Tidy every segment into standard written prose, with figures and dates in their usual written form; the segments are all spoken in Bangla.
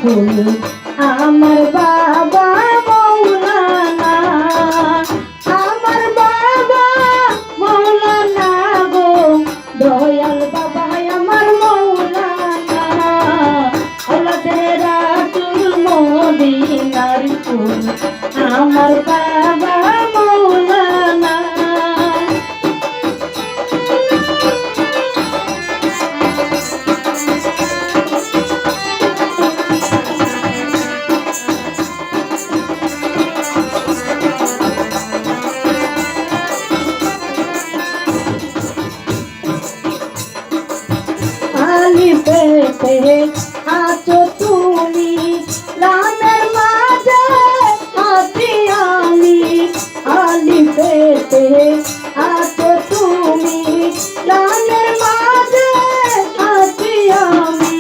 ফুল আমার বাবা মৌলানা, আমার বাবা মৌলানা গো, দয়াল বাবা আমার মৌলানা, আওলাদে রাসূল মদিনার ফুল আমার বাবা মৌলানা। পেতে আছো তুমি রামের মাঝে আছি আমি, আলি পেতে আছো তুমি রামের মাঝে আছি আমি,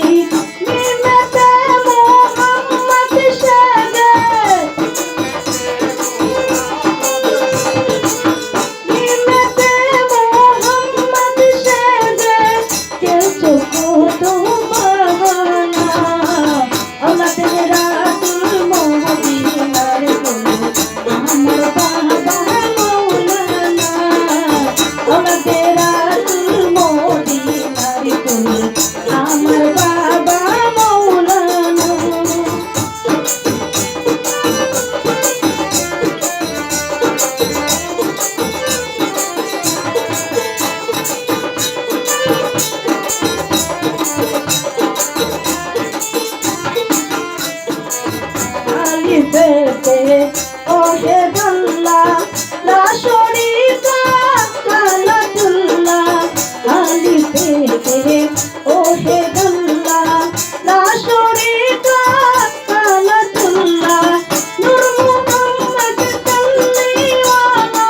মিমেতে মোহাম্মদ সেজে, মিমেতে মোহাম্মদ সেজে কেছো কত ওহে আল্লাহ লা শরীকা আল্লাহুল্লাহ, আলি পেতে ওহে আল্লাহ লা শরীকা আল্লাহুল্লাহ, নূর মুহাম্মদ সাল্লিওয়ালা,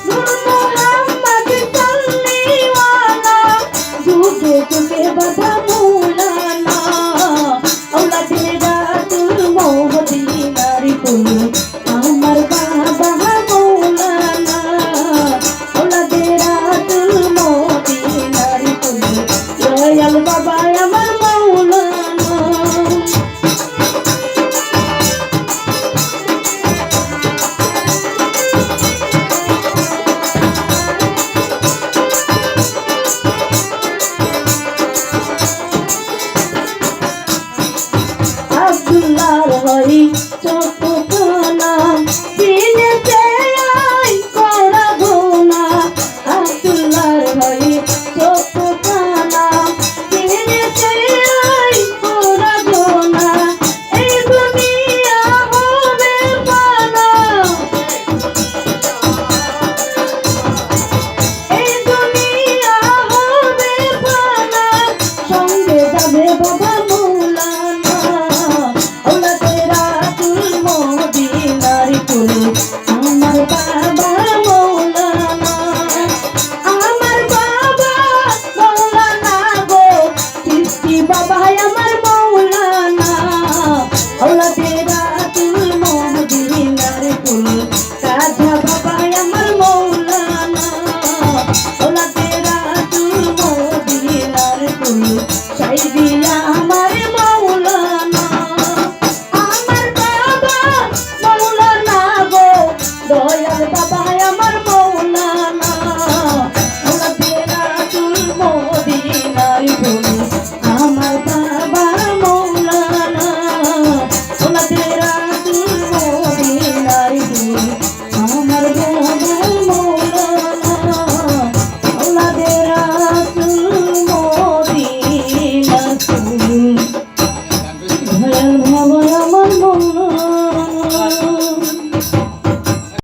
নূর মুহাম্মদ সাল্লিওয়ালা, যুগে যুগে বাধা মৌলানা, আওলাদে রাসূল মদিনার ফুল আমার বাবা মৌলানা, আওলাদে রাসূল মদিনার ফুল দয়াল বাবা আমার মৌলানা। আব্দুল্লাহর হই চোখ কোনা দিনেতে আই করা গোনা, আব্দুল্লাহর হই চোখ কোনা দিনেতে আই করা গোনা, এই দুনিয়া হবে পানা, এই দুনিয়া হবে পানা, সঙ্গে যাবে বাবা মৌলানা, আওলাদে রাসূল মদিনার ফুল আমার বাবা মৌলানা, আমার বাবা মৌলানা গো, সৃষ্টি বাবা আমার মৌলানা, আওলাদে রাসূল মদিনার ফুল রাধা বাবা আমার মৌলানা, আওলাদে রাসূল মদিনার ফুল সাইদিয়া